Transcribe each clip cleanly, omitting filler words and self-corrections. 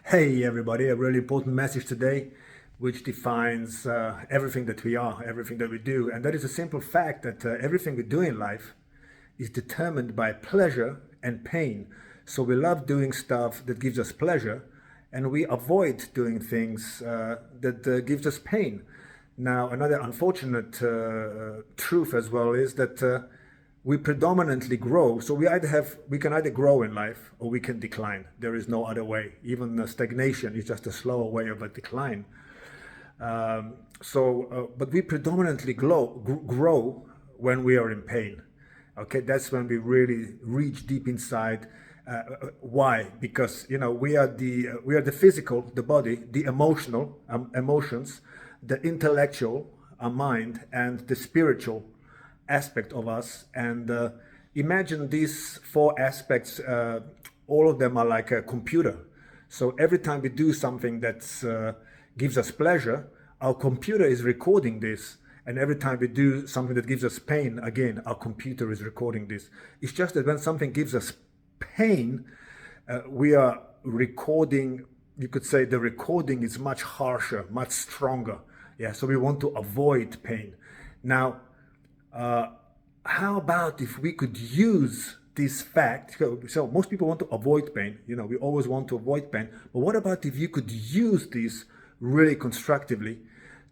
Hey everybody, a really important message today which defines everything that we are, everything that we do. And that is a simple fact that everything we do in life is determined by pleasure and pain. So we love doing stuff that gives us pleasure and we avoid doing things that gives us pain. Now, another unfortunate truth as well is that we predominantly grow. So we can either grow in life or we can decline. There is no other way. Even stagnation is just a slower way of a decline. But we predominantly grow when we are in pain. Okay, that's when we really reach deep inside. Why? Because we are the physical, the body, the emotional emotions, the intellectual, our mind, and the spiritual aspect of us. And imagine these four aspects. All of them are like a computer. So every time we do something that gives us pleasure, our computer is recording this. And every time we do something that gives us pain, again, our computer is recording this. It's just that when something gives us pain, we are recording. You could say the recording is much harsher, much stronger. Yeah, so we want to avoid pain. Now, how about if we could use this fact? So most people want to avoid pain. We always want to avoid pain. But what about if you could use this really constructively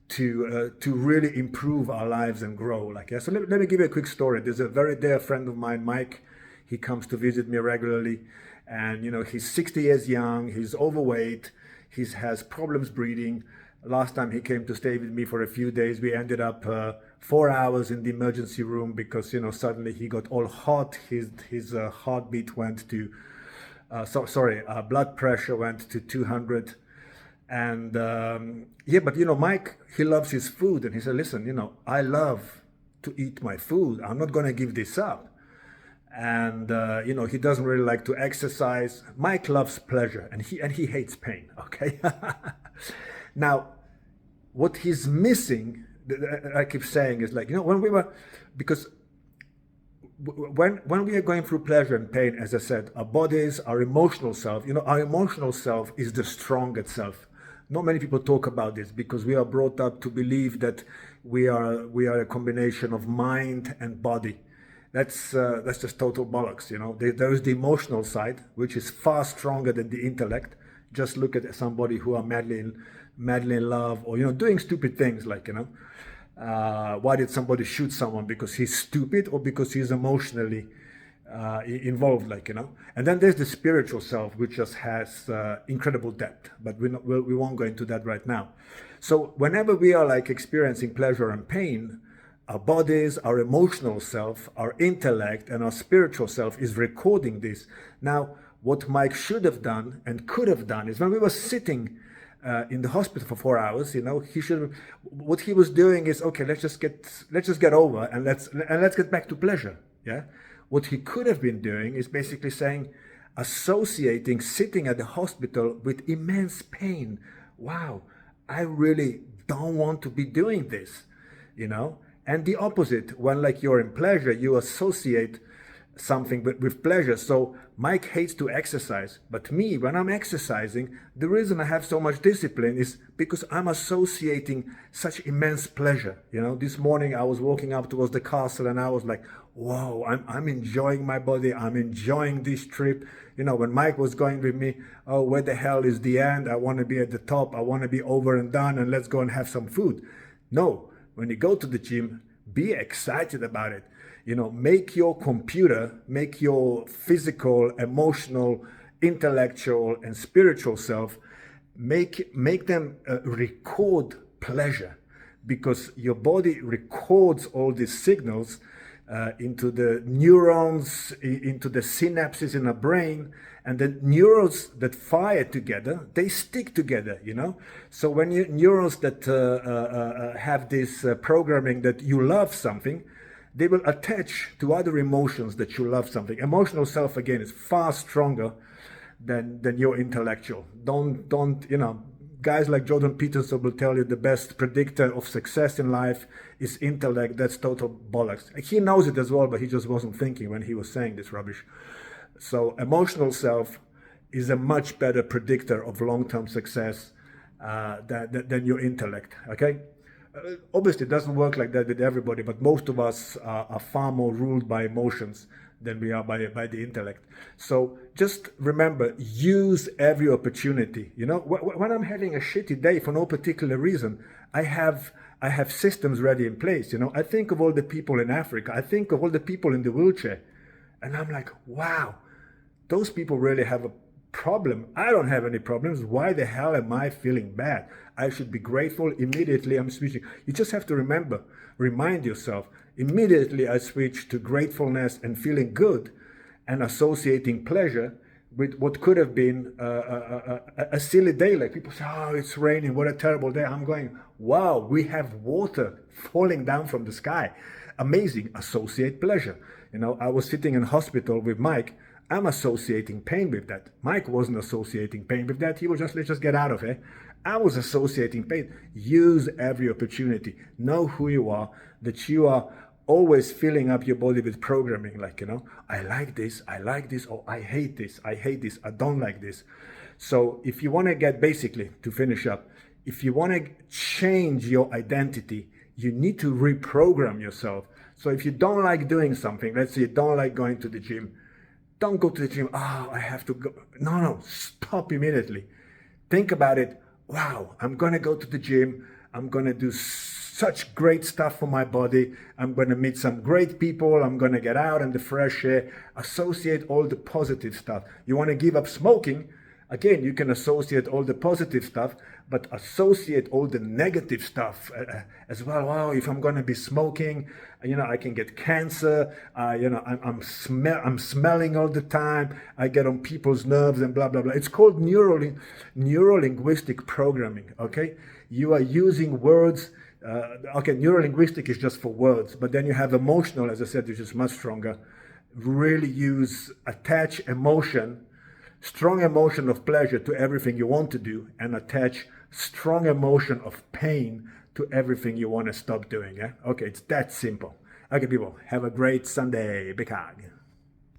to really improve our lives and grow? So let me give you a quick story. There's a very dear friend of mine, Mike. He comes to visit me regularly, and he's 60 years young. He's overweight. He has problems breathing. Last time he came to stay with me for a few days, we ended up 4 hours in the emergency room because suddenly he got all hot. His heartbeat went to blood pressure went to 200. And but Mike, he loves his food, and he said, listen, I love to eat my food. I'm not going to give this up. And he doesn't really like to exercise. Mike loves pleasure, and he hates pain. Okay. Now, what he's missing, I keep saying, is because when we are going through pleasure and pain, as I said, our bodies, our emotional self, our emotional self is the strongest self. Not many people talk about this because we are brought up to believe that we are a combination of mind and body. That's just total bollocks. There is the emotional side, which is far stronger than the intellect. Just look at somebody who are madly in love, or doing stupid things why did somebody shoot someone? Because he's stupid or because he's emotionally involved, And then there's the spiritual self, which just has incredible depth, but we won't go into that right now. So whenever we are experiencing pleasure and pain, our bodies, our emotional self, our intellect, and our spiritual self is recording this. Now, what Mike should have done and could have done is when we were sitting in the hospital for 4 hours, what he was doing is, okay, let's just get over and let's get back to pleasure. Yeah. What he could have been doing is basically associating sitting at the hospital with immense pain. Wow, I really don't want to be doing this, And the opposite, when you're in pleasure, you associate something with pleasure. So Mike hates to exercise, but me, when I'm exercising, the reason I have so much discipline is because I'm associating such immense pleasure. This morning I was walking up towards the castle and I was like, whoa, I'm enjoying my body. I'm enjoying this trip. When Mike was going with me, oh, where the hell is the end? I want to be at the top. I want to be over and done, and let's go and have some food. No, when you go to the gym, be excited about it. Make your computer, make your physical, emotional, intellectual, and spiritual self, make them record pleasure, because your body records all these signals into the neurons, into the synapses in the brain, and the neurons that fire together, they stick together, So when neurons that have this programming that you love something, they will attach to other emotions that you love something. Emotional self, again, is far stronger than your intellectual. Don't guys like Jordan Peterson will tell you the best predictor of success in life is intellect. That's total bollocks. He knows it as well, but he just wasn't thinking when he was saying this rubbish. So emotional self is a much better predictor of long-term success than your intellect, okay? Obviously, it doesn't work like that with everybody, but most of us are far more ruled by emotions than we are by the intellect. So just remember, use every opportunity. You know, when I'm having a shitty day for no particular reason, I have systems ready in place. You know, I think of all the people in Africa. I think of all the people in the wheelchair, and I'm like, wow, those people really have a problem. I don't have any problems. Why the hell am I feeling bad? I should be grateful. Immediately I'm switching. You just have to remind yourself, immediately I switch to gratefulness and feeling good and associating pleasure with what could have been a silly day. Like people say, oh, it's raining, what a terrible day. I'm going, wow, we have water falling down from the sky. Amazing. Associate pleasure. You know, I was sitting in hospital with Mike. I'm associating pain with that. Mike wasn't associating pain with that. He was just, let's just get out of here. I was associating pain. Use every opportunity. Know who you are, that you are always filling up your body with programming. Like, you know, I like this, or I hate this, I don't like this. So if you want to get, basically, to finish up, if you want to change your identity, you need to reprogram yourself. So if you don't like doing something, let's say you don't like going to the gym, don't go to the gym. Oh, I have to go. No, stop immediately. Think about it. Wow, I'm going to go to the gym. I'm going to do such great stuff for my body. I'm going to meet some great people. I'm going to get out in the fresh air. Associate all the positive stuff. You want to give up smoking? Again, you can associate all the positive stuff, but associate all the negative stuff as well. Wow, if I'm going to be smoking, you know, I can get cancer. You know, I'm smelling all the time. I get on people's nerves and blah, blah, blah. It's called neuro-linguistic programming, okay? You are using words. Okay, neuro-linguistic is just for words, but then you have emotional, as I said, which is much stronger. Really attach emotion, strong emotion of pleasure to everything you want to do, and attach strong emotion of pain to everything you want to stop doing. Okay, it's that simple. Okay, people, have a great Sunday. Big hug.